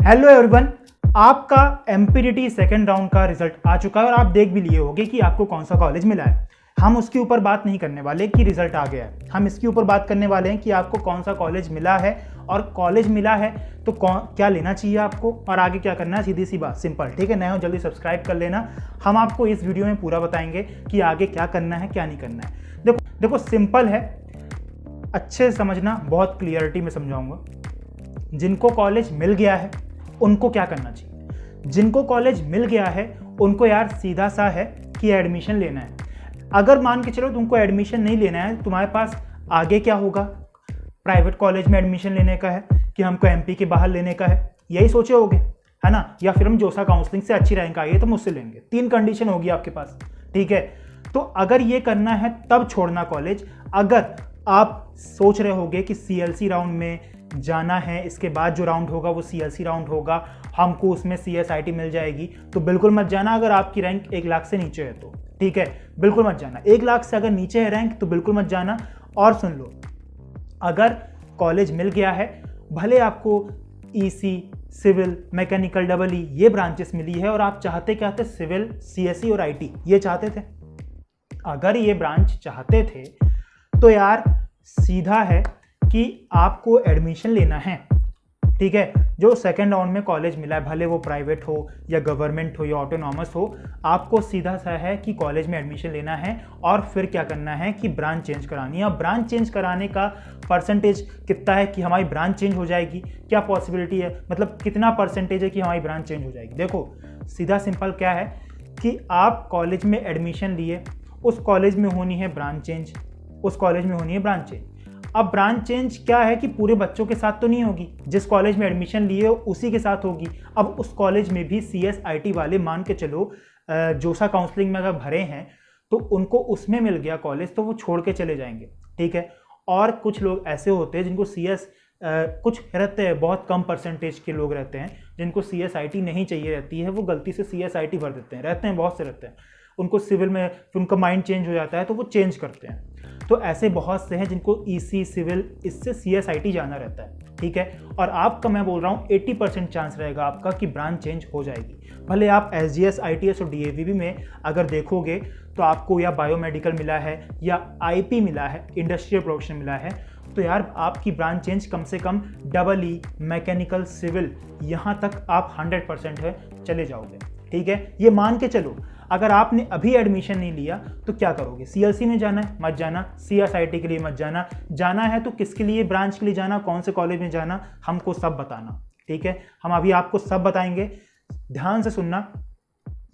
Hello everyone, आपका एमपीडीटी second round का result आ चुका है और आप देख भी लिए होंगे कि आपको कौन सा कॉलेज मिला है। हम उसके ऊपर बात नहीं करने वाले कि रिजल्ट आ गया है, हम इसके ऊपर बात करने वाले हैं कि आपको कौन सा कॉलेज मिला है और कॉलेज मिला है तो क्या लेना चाहिए आपको और आगे क्या करना है। सीधी सी बात, सिंपल। ठीक है, नए हो जल्दी सब्सक्राइब कर लेना। हम आपको इस वीडियो में पूरा बताएंगे कि आगे क्या करना है क्या नहीं करना है। देखो सिंपल है, अच्छे से समझना, बहुत क्लियरिटी में समझाऊंगा। जिनको कॉलेज मिल गया है उनको क्या करना चाहिए। जिनको कॉलेज मिल गया है उनको यार सीधा सा है कि एडमिशन लेना है। अगर मान के चलो तुमको एडमिशन नहीं लेना है, तुम्हारे पास आगे क्या होगा, प्राइवेट कॉलेज में एडमिशन लेने का है कि हमको एमपी के बाहर लेने का है, यही सोचे होगे, है ना। या फिर हम जोसा काउंसलिंग से अच्छी रैंक आई है तो मुझसे लेंगे। 3 कंडीशन होगी आपके पास, ठीक है। तो अगर ये करना है तब छोड़ना कॉलेज। अगर आप सोच रहे होगे कि सीएलसी राउंड में जाना है, इसके बाद जो राउंड होगा वो सीएलसी राउंड होगा, हमको उसमें सीएसआईटी मिल जाएगी, तो बिल्कुल मत जाना। अगर आपकी रैंक 1 लाख से नीचे है तो ठीक है, बिल्कुल मत जाना। 1 लाख से अगर नीचे है रैंक तो बिल्कुल मत जाना। और सुन लो, अगर कॉलेज मिल गया है, भले आपको EC, civil, mechanical, double E ये ब्रांचेस मिली है और आप चाहते क्या थे, सिविल, सीएसई और आईटी ये चाहते थे। अगर ये ब्रांच चाहते थे तो यार सीधा है कि आपको एडमिशन लेना है, ठीक है। जो सेकंड राउंड में कॉलेज मिला है, भले वो प्राइवेट हो या गवर्नमेंट हो या ऑटोनॉमस हो, आपको सीधा सा है कि कॉलेज में एडमिशन लेना है और फिर क्या करना है कि ब्रांच चेंज करानी है। और ब्रांच चेंज कराने का परसेंटेज कितना है कि हमारी ब्रांच चेंज हो जाएगी, क्या पॉसिबिलिटी है, मतलब कितना परसेंटेज है कि हमारी ब्रांच चेंज हो जाएगी। देखो सीधा सिंपल क्या है कि आप कॉलेज में एडमिशन लिए, उस कॉलेज में होनी है ब्रांच चेंज, उस कॉलेज में होनी है ब्रांच चेंज। अब ब्रांच चेंज क्या है कि पूरे बच्चों के साथ तो नहीं होगी, जिस कॉलेज में एडमिशन लिए हो उसी के साथ होगी। अब उस कॉलेज में भी सीएसआईटी वाले मान के चलो जोसा काउंसलिंग में अगर भरे हैं तो उनको उसमें मिल गया कॉलेज तो वो छोड़ के चले जाएंगे, ठीक है। और कुछ लोग ऐसे होते हैं जिनको कुछ रहते हैं, बहुत कम परसेंटेज के लोग रहते हैं जिनको सीएसआईटी नहीं चाहिए रहती है, वो गलती से सीएसआईटी भर देते हैं, रहते हैं बहुत से रहते हैं। उनको सिविल में फिर उनका माइंड चेंज हो जाता है तो वो चेंज करते हैं। तो ऐसे बहुत से हैं जिनको ईसी, सिविल, इससे सीएसआईटी जाना रहता है, ठीक है। और आपका मैं बोल रहा हूँ 80% चांस रहेगा आपका कि ब्रांच चेंज हो जाएगी। भले आप एसजीएस, आईटीएस और डीएवीबी में अगर देखोगे तो आपको या बायोमेडिकल मिला है या आईपी मिला है, इंडस्ट्रियल प्रोडक्शन मिला है, तो यार आपकी ब्रांच चेंज कम से कम डबल ई, मैकेनिकल, सिविल, यहाँ तक आप 100% है चले जाओगे, ठीक है। ये मान के चलो अगर आपने अभी एडमिशन नहीं लिया तो क्या करोगे। सीएलसी में जाना है, मत जाना। सीएसआईटी के लिए मत जाना। जाना है तो किसके लिए, ब्रांच के लिए जाना, कौन से कॉलेज में जाना, हमको सब बताना, ठीक है। हम अभी आपको सब बताएंगे, ध्यान से सुनना।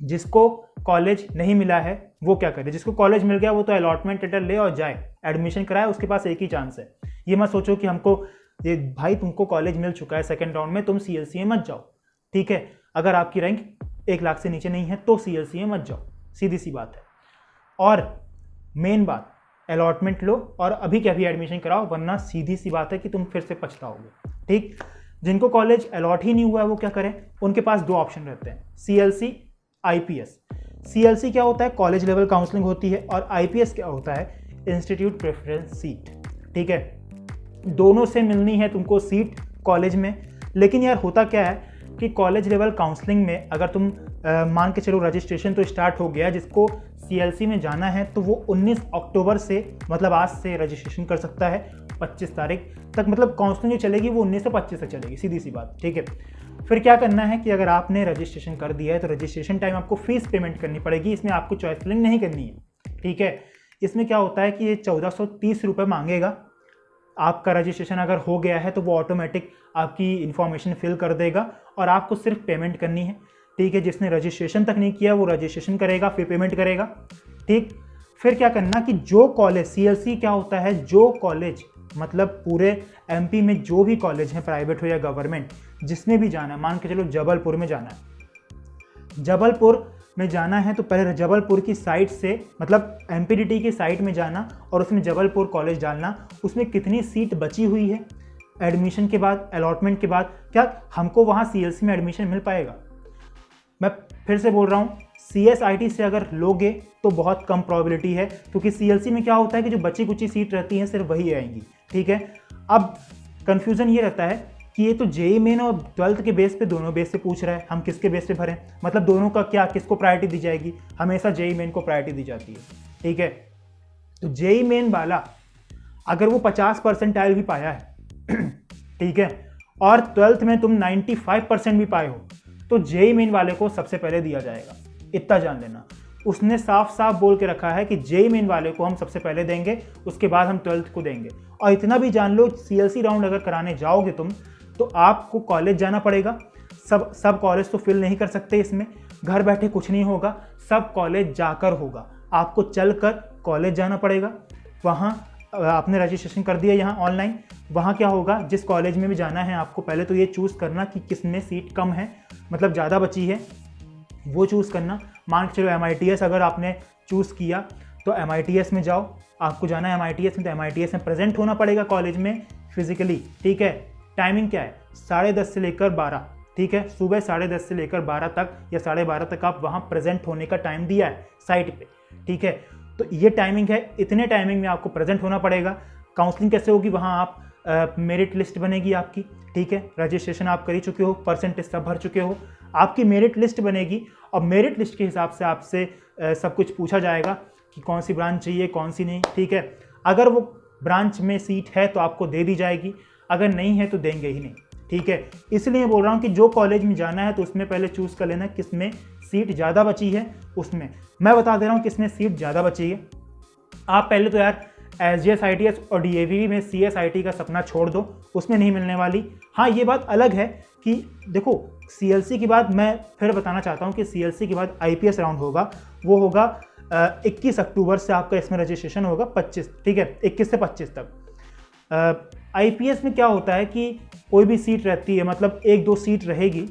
जिसको कॉलेज नहीं मिला है वो क्या करे, जिसको कॉलेज मिल गया वो तो अलॉटमेंट लेटर ले और जाए, एडमिशन कराए, उसके पास एक ही चांस है। ये मत सोचो कि ये भाई तुमको कॉलेज मिल चुका है सेकेंड राउंड में, तुम सीएलसी में मत जाओ, ठीक है। अगर आपकी रैंक 1 लाख से नीचे नहीं है तो सीएलसी में मत जाओ, सीधी सी बात है। और मेन बात, अलॉटमेंट लो और अभी के अभी एडमिशन कराओ, वरना सीधी सी बात है कि तुम फिर से पछताओगे, ठीक। जिनको कॉलेज अलॉट ही नहीं हुआ है वो क्या करें, उनके पास 2 ऑप्शन रहते हैं, सीएलसी, आईपीएस। सीएलसी क्या होता है, कॉलेज लेवल काउंसलिंग होती है, और आईपीएस क्या होता है, इंस्टीट्यूट प्रेफरेंस सीट, ठीक है। दोनों से मिलनी है तुमको सीट कॉलेज में। लेकिन यार होता क्या है कि कॉलेज लेवल काउंसलिंग में अगर तुम मान के चलो रजिस्ट्रेशन तो स्टार्ट हो गया, जिसको सीएलसी में जाना है तो वो 19 अक्टूबर से, मतलब आज से रजिस्ट्रेशन कर सकता है 25 तारीख तक, मतलब काउंसलिंग जो चलेगी वो 19 से 25 तक चलेगी, सीधी सी बात, ठीक है। फिर क्या करना है कि अगर आपने रजिस्ट्रेशन कर दिया है तो रजिस्ट्रेशन टाइम आपको फीस पेमेंट करनी पड़ेगी। इसमें आपको चॉइस फिलिंग नहीं करनी है, ठीक है। इसमें क्या होता है कि ये 1430 रुपये मांगेगा। आपका रजिस्ट्रेशन अगर हो गया है तो वो ऑटोमेटिक आपकी इन्फॉर्मेशन फिल कर देगा और आपको सिर्फ पेमेंट करनी है, ठीक है। जिसने रजिस्ट्रेशन तक नहीं किया वो रजिस्ट्रेशन करेगा, फिर पेमेंट करेगा, ठीक। फिर क्या करना कि जो कॉलेज, सीएलसी क्या होता है, जो कॉलेज मतलब पूरे एमपी में जो भी कॉलेज है, प्राइवेट हो या गवर्नमेंट, जिसमें भी जाना है, मान के चलो जबलपुर में जाना है, जबलपुर में जाना है तो पहले जबलपुर की साइट से, मतलब एमपीडीटी की साइट में जाना और उसमें जबलपुर कॉलेज डालना, उसमें कितनी सीट बची हुई है एडमिशन के बाद, अलॉटमेंट के बाद, क्या हमको वहाँ सीएलसी में एडमिशन मिल पाएगा। मैं फिर से बोल रहा हूँ, सीएसआईटी से अगर लोगे तो बहुत कम प्रोबेबिलिटी है, क्योंकि सीएलसी में क्या होता है कि जो बची कुची सीट रहती हैं सिर्फ वही आएंगी, ठीक है। अब कन्फ्यूज़न ये रहता है कि ये तो जेई मेन और ट्वेल्थ के बेस पे, दोनों बेस पे पूछ रहा है, हम किसके बेस पे भरें, मतलब दोनों का क्या, किसको प्रायोरिटी दी जाएगी, हमेशा जेई मेन को प्रायोरिटी दी जाती है, ठीक है। तो जेई मेन वाला अगर वो 50 परसेंटाइल भी पाया है ठीक है, और ट्वेल्थ में तुम 95% भी पाए हो, तो जेई मेन वाले को सबसे पहले दिया जाएगा, इतना जान लेना। उसने साफ साफ बोल के रखा है कि जेई मेन वाले को हम सबसे पहले देंगे, उसके बाद हम ट्वेल्थ को देंगे। और इतना भी जान लो, सीएलसी राउंड अगर कराने जाओगे तुम, तो आपको कॉलेज जाना पड़ेगा। सब कॉलेज तो फिल नहीं कर सकते, इसमें घर बैठे कुछ नहीं होगा, सब कॉलेज जाकर होगा, आपको चलकर कॉलेज जाना पड़ेगा। वहाँ आपने रजिस्ट्रेशन कर दिया यहाँ ऑनलाइन, वहाँ क्या होगा, जिस कॉलेज में भी जाना है आपको पहले तो ये चूज़ करना कि किस में सीट कम है, मतलब ज़्यादा बची है, वो चूज़ करना। मान के चलो MITS अगर आपने चूज़ किया तो MITS में जाओ, आपको जाना है MITS में, तो MITS में प्रेजेंट होना पड़ेगा कॉलेज में फिजिकली, ठीक है। टाइमिंग क्या है, 10:30 से लेकर 12, ठीक है, सुबह 10:30 से लेकर 12 तक या 12:30 तक आप वहाँ प्रेजेंट होने का टाइम दिया है साइट पे, ठीक है। तो ये टाइमिंग है, इतने टाइमिंग में आपको प्रेजेंट होना पड़ेगा। काउंसलिंग कैसे होगी, वहाँ आप मेरिट लिस्ट बनेगी आपकी, ठीक है, रजिस्ट्रेशन आप कर ही चुके हो, परसेंटेज सब भर चुके हो, आपकी मेरिट लिस्ट बनेगी, और मेरिट लिस्ट के हिसाब से आपसे सब कुछ पूछा जाएगा कि कौन सी ब्रांच चाहिए, कौन सी नहीं, ठीक है। अगर वो ब्रांच में सीट है तो आपको दे दी जाएगी, अगर नहीं है तो देंगे ही नहीं, ठीक है। इसलिए बोल रहा हूँ कि जो कॉलेज में जाना है तो उसमें पहले चूज़ कर लेना किसमें सीट ज़्यादा बची है। उसमें मैं बता दे रहा हूँ किसमें सीट ज़्यादा बची है। आप पहले तो यार SGS ITS और DAV में CSIT का सपना छोड़ दो, उसमें नहीं मिलने वाली। हाँ, ये बात अलग है कि देखो CLC के बाद मैं फिर बताना चाहता हूँ कि CLC के बाद IPS राउंड होगा, वो होगा 21 अक्टूबर से आपका इसमें रजिस्ट्रेशन होगा 25, ठीक है, 21 से 25 तक। IPS में क्या होता है कि कोई भी सीट रहती है, मतलब 1-2 सीट रहेगी।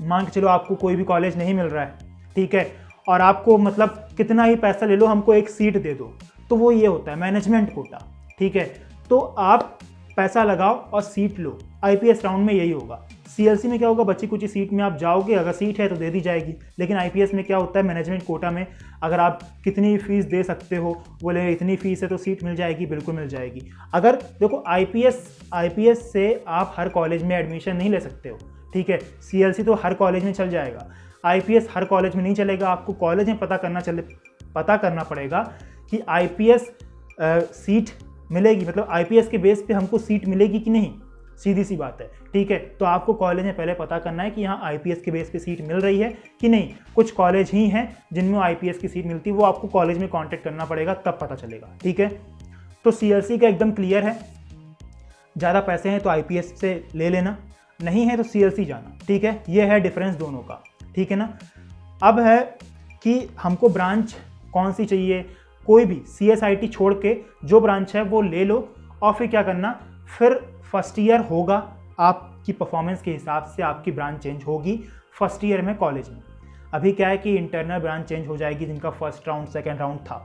मान के चलो आपको कोई भी कॉलेज नहीं मिल रहा है, ठीक है, और आपको मतलब कितना ही पैसा ले लो, हमको एक सीट दे दो, तो वो ये होता है मैनेजमेंट कोटा, ठीक है। तो आप पैसा लगाओ और सीट लो, IPS राउंड में यही होगा। CLC में क्या होगा, बच्ची कुछ सीट में आप जाओगे, अगर सीट है तो दे दी जाएगी, लेकिन IPS में क्या होता है, मैनेजमेंट कोटा में अगर आप कितनी फीस दे सकते हो, बोले इतनी फीस है तो सीट मिल जाएगी, बिल्कुल मिल जाएगी। अगर देखो IPS से आप हर कॉलेज में एडमिशन नहीं ले सकते हो, ठीक है, CLC तो हर कॉलेज में चल जाएगा, IPS हर कॉलेज में नहीं चलेगा। आपको कॉलेज में पता करना पड़ेगा कि IPS सीट मिलेगी, मतलब IPS के बेस पे हमको सीट मिलेगी कि नहीं, सीधी सी बात है, ठीक है। तो आपको कॉलेज में पहले पता करना है कि यहाँ IPS के बेस पे सीट मिल रही है कि नहीं। कुछ कॉलेज ही हैं जिनमें IPS की सीट मिलती है, वो आपको कॉलेज में कांटेक्ट करना पड़ेगा, तब पता चलेगा, ठीक है। तो CLC का एकदम क्लियर है, ज़्यादा पैसे हैं तो IPS से ले लेना, नहीं है तो CLC जाना, ठीक है। ये है डिफरेंस दोनों का, ठीक है ना। अब है कि हमको ब्रांच कौन सी चाहिए, कोई भी CSIT छोड़ के जो ब्रांच है वो ले लो, और फिर क्या करना, फिर फर्स्ट ईयर होगा, आपकी परफॉर्मेंस के हिसाब से आपकी ब्रांच चेंज होगी फर्स्ट ईयर में कॉलेज में। अभी क्या है कि इंटरनल ब्रांच चेंज हो जाएगी, जिनका फर्स्ट राउंड सेकेंड राउंड था,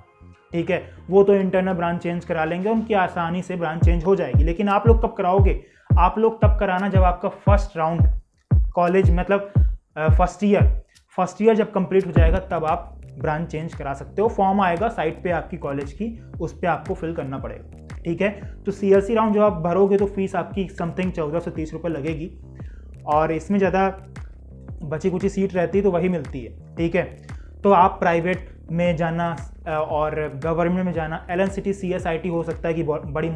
ठीक है, वो तो इंटरनल ब्रांच चेंज करा लेंगे, उनकी आसानी से ब्रांच चेंज हो जाएगी। लेकिन आप लोग कब कराओगे, आप लोग तब कराना जब आपका फर्स्ट राउंड कॉलेज, मतलब फर्स्ट ईयर जब कंप्लीट हो जाएगा, तब आप ब्रांच चेंज करा सकते हो। फॉर्म आएगा साइट पे आपकी कॉलेज की, उस पर आपको फिल करना पड़ेगा, ठीक है। तो CLC राउंड जो आप भरोगे तो फीस आपकी समथिंग 1430 रुपये लगेगी, और इसमें ज़्यादा बची कुछ सीट रहती है तो वही मिलती है, ठीक है। तो आप प्राइवेट में जाना और गवर्नमेंट में जाना, LNCT CSIT हो सकता है कि बड़ी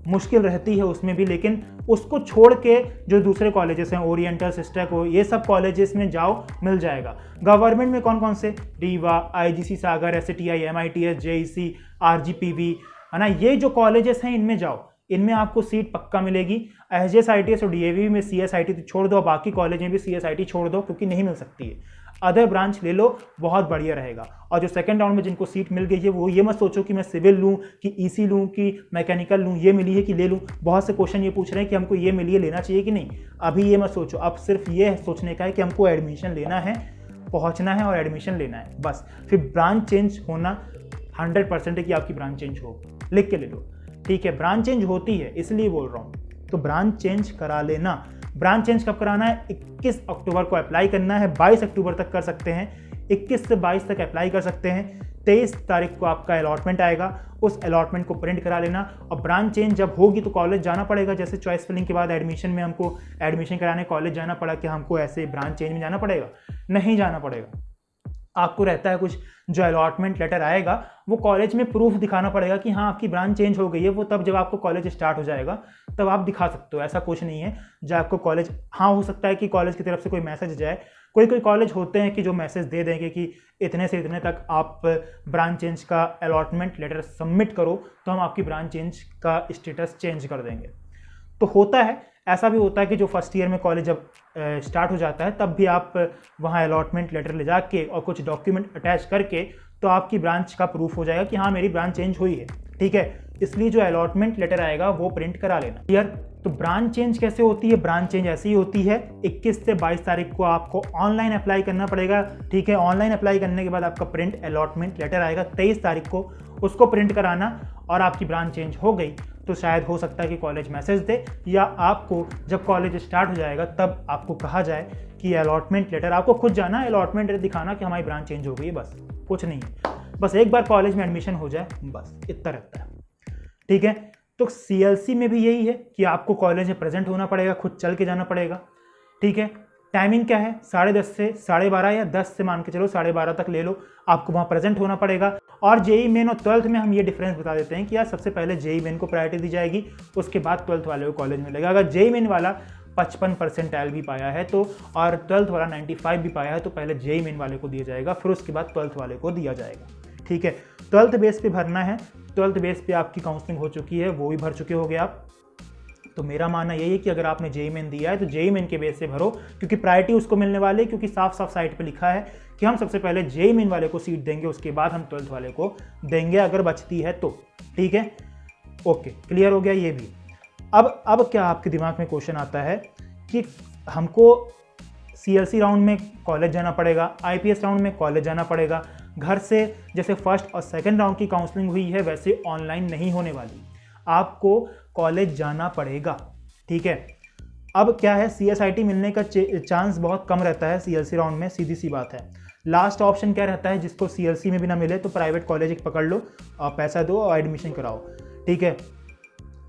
मुश्किल रहती है उसमें भी, लेकिन उसको छोड़ के जो दूसरे कॉलेजेस हैं, ओरिएंटल, सिस्टेक हो, ये सब कॉलेजेस में जाओ, मिल जाएगा। गवर्नमेंट में कौन कौन से, रीवा, IGC सागर, SATI, MITS, JEC, RGPV, है ना, ये जो कॉलेजेस हैं इनमें जाओ, इनमें आपको सीट पक्का मिलेगी। SGS ITS और DAV में CSIT तो छोड़ दो, बाकी कॉलेज में भी CSIT छोड़ दो, क्योंकि नहीं मिल सकती है। अदर ब्रांच ले लो, बहुत बढ़िया रहेगा। और जो सेकंड राउंड में जिनको सीट मिल गई है, वो ये मत सोचो कि मैं सिविल लूँ, कि EC लूँ, कि मैकेनिकल लूँ, ये मिली है कि ले लूँ। बहुत से क्वेश्चन ये पूछ रहे हैं कि हमको ये मिली है, लेना चाहिए कि नहीं। अभी ये मत सोचो, अब सिर्फ ये सोचने का है कि हमको एडमिशन लेना है, पहुँचना है और एडमिशन लेना है, बस। फिर ब्रांच चेंज होना 100% है कि आपकी ब्रांच चेंज हो, लिख के ले लो, ठीक है। ब्रांच चेंज होती है, इसलिए बोल रहा हूँ, तो ब्रांच चेंज करा लेना। ब्रांच चेंज कब कराना है, 21 अक्टूबर को अप्लाई करना है, 22 अक्टूबर तक कर सकते हैं। 21 से 22 तक अप्लाई कर सकते हैं। 23 तारीख को आपका अलॉटमेंट आएगा, उस अलॉटमेंट को प्रिंट करा लेना। और ब्रांच चेंज जब होगी तो कॉलेज जाना पड़ेगा। जैसे चॉइस फिलिंग के बाद एडमिशन में हमको एडमिशन कराने कॉलेज जाना पड़ा, कि हमको ऐसे ब्रांच चेंज में जाना पड़ेगा? नहीं जाना पड़ेगा। आपको रहता है कुछ जो अलॉटमेंट लेटर आएगा वो कॉलेज में प्रूफ दिखाना पड़ेगा कि हाँ आपकी ब्रांच चेंज हो गई है। वो तब जब आपको कॉलेज स्टार्ट हो जाएगा तब आप दिखा सकते हो। ऐसा कुछ नहीं है जब आपको कॉलेज, हाँ हो सकता है कि कॉलेज की तरफ से कोई मैसेज जाए। कोई कोई कॉलेज होते हैं कि जो मैसेज दे देंगे कि इतने से इतने तक आप ब्रांच चेंज का अलॉटमेंट लेटर सबमिट करो तो हम आपकी ब्रांच चेंज का स्टेटस चेंज कर देंगे। तो होता है, ऐसा भी होता है कि जो फर्स्ट ईयर में कॉलेज जब स्टार्ट हो जाता है तब भी आप वहाँ अलॉटमेंट लेटर ले जाके और कुछ डॉक्यूमेंट अटैच करके तो आपकी ब्रांच का प्रूफ हो जाएगा कि हाँ मेरी ब्रांच चेंज हुई है। ठीक है, इसलिए जो अलॉटमेंट लेटर आएगा वो प्रिंट करा लेना। क्लियर? तो ब्रांच चेंज कैसे होती है? ब्रांच चेंज ऐसी ही होती है, 21 से 22 तारीख को आपको ऑनलाइन अप्लाई करना पड़ेगा। ठीक है, ऑनलाइन अप्लाई करने के बाद आपका प्रिंट अलॉटमेंट लेटर आएगा 23 तारीख को, उसको प्रिंट कराना और आपकी ब्रांच चेंज हो गई तो शायद हो सकता है कि कॉलेज मैसेज दे, या आपको जब कॉलेज स्टार्ट हो जाएगा तब आपको कहा जाए कि अलॉटमेंट लेटर, आपको खुद जाना अलॉटमेंट लेटर दिखाना कि हमारी ब्रांच चेंज हो गई है। बस कुछ नहीं है, बस एक बार कॉलेज में एडमिशन हो जाए बस इतना रहता है। ठीक है, तो सीएलसी में भी यही है कि आपको कॉलेज में प्रेजेंट होना पड़ेगा, खुद चल के जाना पड़ेगा। ठीक है, टाइमिंग क्या है? 10:30 से 12:30 या 10 से मान के चलो 12:30 तक ले लो, आपको वहाँ प्रेजेंट होना पड़ेगा। और जेई मेन और 12th में हम ये डिफरेंस बता देते हैं कि यार सबसे पहले जेई मेन को प्रायोरिटी दी जाएगी, उसके बाद 12th वाले को कॉलेज मिलेगा। अगर जेई मेन वाला 55% भी पाया है तो और 12th वाला 95 भी पाया है तो पहले जेई मेन वाले को दिया जाएगा, फिर उसके बाद 12th वाले को दिया जाएगा। ठीक है, 12th बेस पे भरना है, 12th बेस पे आपकी काउंसलिंग हो चुकी है, वो भी भर चुके होगे आप। तो मेरा मानना यही है कि अगर आपने जेई मेन दिया है तो जेई मेन के बेस से भरो, क्योंकि प्रायोरिटी उसको मिलने वाले, क्योंकि साफ साफ साइट पे लिखा है कि हम सबसे पहले जेई मेन वाले को सीट देंगे, उसके बाद हम 12th वाले को देंगे अगर बचती है तो। ठीक है, ओके, क्लियर हो गया ये भी। अब क्या आपके दिमाग में क्वेश्चन आता है कि हमको सीएलसी राउंड में कॉलेज जाना पड़ेगा, आईपीएस राउंड में कॉलेज जाना पड़ेगा, घर से जैसे फर्स्ट और सेकंड राउंड की काउंसलिंग हुई है वैसे ऑनलाइन नहीं होने वाली, आपको कॉलेज जाना पड़ेगा। ठीक है, अब क्या है, सीएसआईटी मिलने का चांस बहुत कम रहता है सीएलसी राउंड में, सीधी सी बात है। लास्ट ऑप्शन क्या रहता है, जिसको सीएलसी में भी ना मिले तो प्राइवेट कॉलेज एक पकड़ लो और पैसा दो और एडमिशन कराओ। ठीक है,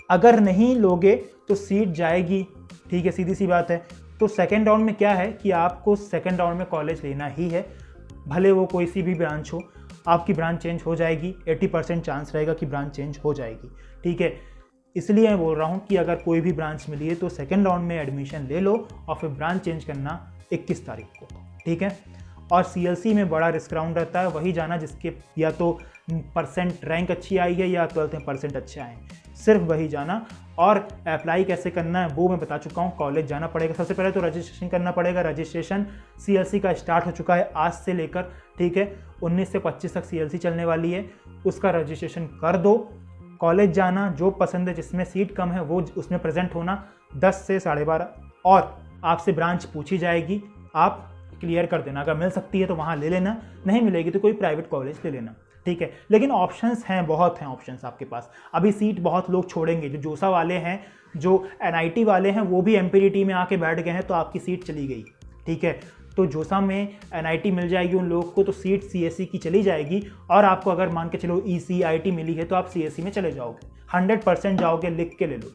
अगर नहीं लोगे तो सीट जाएगी। ठीक है, सीधी सी बात है। तो सेकेंड राउंड में क्या है कि आपको सेकेंड राउंड में कॉलेज लेना ही है, भले वो कोई सी भी ब्रांच हो, आपकी ब्रांच चेंज हो जाएगी, 80% चांस रहेगा कि ब्रांच चेंज हो जाएगी। ठीक है, इसलिए मैं बोल रहा हूँ कि अगर कोई भी ब्रांच मिली है तो सेकेंड राउंड में एडमिशन ले लो और फिर ब्रांच चेंज करना 21 तारीख को। ठीक है, और सीएलसी में बड़ा रिस्क राउंड रहता है, वही जाना जिसके या तो परसेंट रैंक अच्छी आई है या 12th में परसेंट अच्छे आए हैं, सिर्फ वही जाना। और अप्लाई कैसे करना है वो मैं बता चुका हूँ, कॉलेज जाना पड़ेगा। सबसे पहले तो रजिस्ट्रेशन करना पड़ेगा। रजिस्ट्रेशन सीएलसी का स्टार्ट हो चुका है आज से लेकर। ठीक है, 19 से 25 तक सीएलसी चलने वाली है, उसका रजिस्ट्रेशन कर दो। कॉलेज जाना, जो पसंद है, जिसमें सीट कम है वो उसमें प्रेजेंट होना 10 से 12:30, और आपसे ब्रांच पूछी जाएगी, आप क्लियर कर देना। अगर मिल सकती है तो वहाँ ले लेना, नहीं मिलेगी तो कोई प्राइवेट कॉलेज ले लेना। ठीक है, लेकिन ऑप्शंस हैं, बहुत हैं ऑप्शंस आपके पास। अभी सीट बहुत लोग छोड़ेंगे, जो जोसा वाले हैं, जो एनआईटी वाले हैं, वो भी एमपीडीटी में आके बैठ गए हैं तो आपकी सीट चली गई। ठीक है, तो जोसा में एनआईटी मिल जाएगी उन लोगों को तो सीट सीएससी की चली जाएगी, और आपको अगर मान के चलो ईसीआईटी मिली है तो आप सीएससी में चले जाओगे, 100% जाओगे, लिख के ले लो।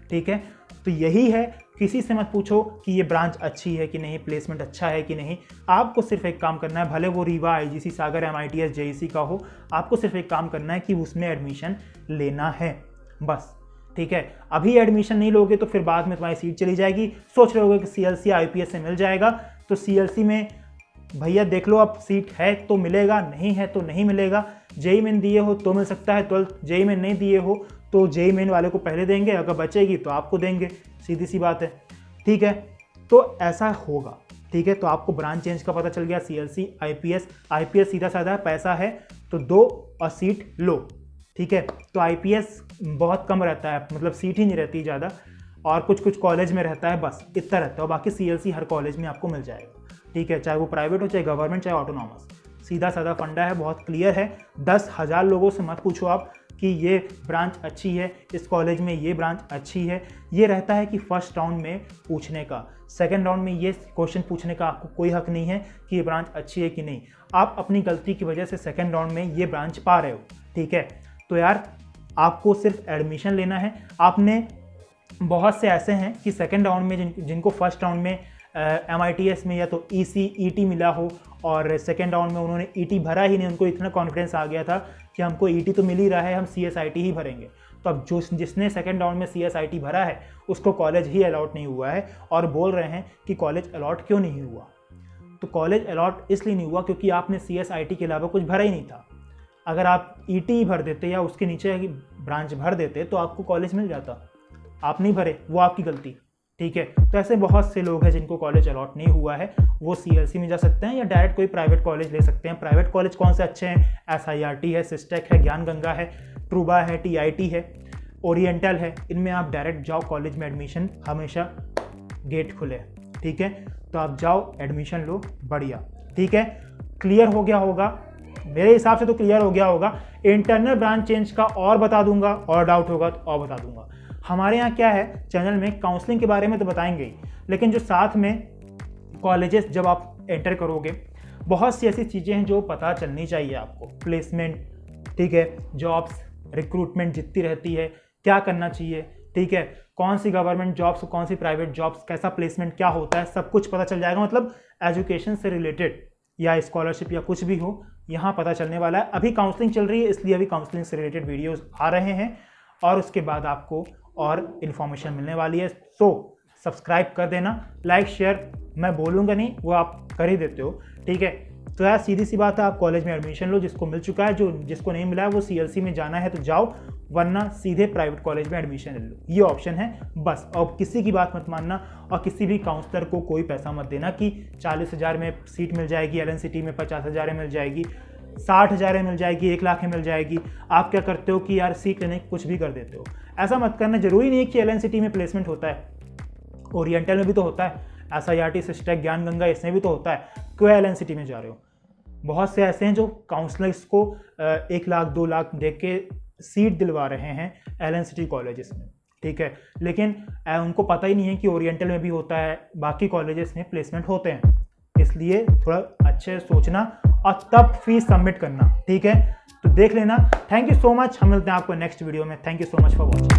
ठीक है, तो यही है, किसी से मत पूछो कि ये ब्रांच अच्छी है कि नहीं, प्लेसमेंट अच्छा है कि नहीं। आपको सिर्फ एक काम करना है, भले वो रीवा, आईजीसी, सागर, एमआईटीएस, जेईसी का हो, आपको सिर्फ एक काम करना है कि उसमें एडमिशन लेना है बस। ठीक है, अभी एडमिशन नहीं लोगे तो फिर बाद में तुम्हारी सीट चली जाएगी। सोच रहे होगे कि सीएलसी आईपीएस से मिल जाएगा, तो सीएलसी में भैया देख लो, अब सीट है तो मिलेगा, नहीं है तो नहीं मिलेगा। जेई मेन दिए हो तो मिल सकता है 12th, जेई मेन नहीं दिए हो तो जेई मेन वाले को पहले देंगे, अगर बचेगी तो आपको देंगे, सीधी सी बात है। ठीक है, तो ऐसा होगा। ठीक है, तो आपको ब्रांच चेंज का पता चल गया, सीएलसी, आईपीएस। आईपीएस सीधा साधा पैसा है तो दो और सीट लो। ठीक है, तो आईपीएस बहुत कम रहता है, मतलब सीट ही नहीं रहती ज़्यादा, और कुछ कुछ कॉलेज में रहता है, बस इतना रहता है। बाकी सीएलसी हर कॉलेज में आपको मिल जाएगा। ठीक है, चाहे वो प्राइवेट हो, चाहे गवर्नमेंट, चाहे ऑटोनॉमस, सीधा साधा फंडा है, बहुत क्लियर है। 10,000 लोगों से मत पूछो आप कि ये ब्रांच अच्छी है, इस कॉलेज में ये ब्रांच अच्छी है। ये रहता है कि फर्स्ट राउंड में पूछने का, सेकंड राउंड में ये क्वेश्चन पूछने का आपको कोई हक नहीं है कि ये ब्रांच अच्छी है कि नहीं। आप अपनी गलती की वजह से सेकंड राउंड में ये ब्रांच पा रहे हो, ठीक है। तो यार आपको सिर्फ एडमिशन लेना है। आपने बहुत से ऐसे हैं कि सेकंड राउंड में जिनको फर्स्ट राउंड में MITS में या तो ET मिला हो और सेकंड राउंड में उन्होंने ET भरा ही नहीं, उनको इतना कॉन्फिडेंस आ गया था कि हमको ET तो मिल ही रहा है, हम CSIT ही भरेंगे। तो अब जिसने सेकंड राउंड में CSIT भरा है उसको कॉलेज ही अलॉट नहीं हुआ है और बोल रहे हैं कि कॉलेज अलॉट क्यों नहीं हुआ। तो कॉलेज अलॉट इसलिए नहीं हुआ क्योंकि आपने CSIT के अलावा कुछ भरा ही नहीं था। अगर आप ET ही भर देते या उसके नीचे की ब्रांच भर देते तो आपको कॉलेज मिल जाता, आप नहीं भरे, वो आपकी गलती, ठीक है। तो ऐसे बहुत से लोग हैं जिनको कॉलेज अलॉट नहीं हुआ है, वो CLC में जा सकते हैं या डायरेक्ट कोई प्राइवेट कॉलेज ले सकते हैं। प्राइवेट कॉलेज कौन से अच्छे हैं? SIRT है, सिस्टेक है, ज्ञान गंगा है, ट्रूबा है, TIT है, ओरिएंटल है। इनमें आप डायरेक्ट जाओ, कॉलेज में एडमिशन हमेशा गेट खुले, ठीक है। तो आप जाओ, एडमिशन लो, बढ़िया, ठीक है। क्लियर हो गया होगा, मेरे हिसाब से तो क्लियर हो गया होगा। इंटरनल ब्रांच चेंज का और बता दूंगा, और डाउट होगा तो और बता दूंगा। हमारे यहाँ क्या है, चैनल में काउंसलिंग के बारे में तो बताएंगे ही, लेकिन जो साथ में कॉलेजेस जब आप एंटर करोगे, बहुत सी ऐसी चीज़ें हैं जो पता चलनी चाहिए आपको। प्लेसमेंट, ठीक है, जॉब्स, रिक्रूटमेंट जितनी रहती है, क्या करना चाहिए, ठीक है, कौन सी गवर्नमेंट जॉब्स, कौन सी प्राइवेट जॉब्स, कैसा प्लेसमेंट क्या होता है, सब कुछ पता चल जाएगा। मतलब एजुकेशन से रिलेटेड या स्कॉलरशिप या कुछ भी हो, यहाँ पता चलने वाला है। अभी काउंसलिंग चल रही है, इसलिए अभी काउंसलिंग से रिलेटेड वीडियोज़ आ रहे हैं और उसके बाद आपको और इन्फॉर्मेशन मिलने वाली है। सो सब्सक्राइब कर देना, लाइक शेयर मैं बोलूँगा नहीं, वो आप कर ही देते हो, ठीक है। तो यार सीधी सी बात है, आप कॉलेज में एडमिशन लो, जिसको मिल चुका है, जिसको नहीं मिला है वो CLC में जाना है तो जाओ, वरना सीधे प्राइवेट कॉलेज में एडमिशन ले लो, ये ऑप्शन है बस। और किसी की बात मत मानना और किसी भी काउंसलर को कोई पैसा मत देना कि 40,000 में सीट मिल जाएगी, LNCT में 50,000 में मिल जाएगी, 60,000 में मिल जाएगी, 1 लाख में मिल जाएगी। आप क्या करते हो कि यार सीट लेने कुछ भी कर देते हो। ऐसा मत करना। जरूरी नहीं है कि LNCT में प्लेसमेंट होता है, ओरिएंटल में भी तो होता है, SIRT, सिस्टेक, ज्ञान गंगा, इसमें भी तो होता है। क्यों LNCT में जा रहे हो? बहुत से ऐसे हैं जो काउंसलर्स को 1 लाख 2 लाख दे के सीट दिलवा रहे हैं LNCT कॉलेजेस में, ठीक है, लेकिन उनको पता ही नहीं है कि ओरिएंटल में भी होता है, बाकी कॉलेजेस में प्लेसमेंट होते हैं। इसलिए थोड़ा अच्छे सोचना और तब फीस सबमिट करना, ठीक है। तो देख लेना। थैंक यू सो मच, हम मिलते हैं आपको नेक्स्ट वीडियो में। Thank you so much for watching.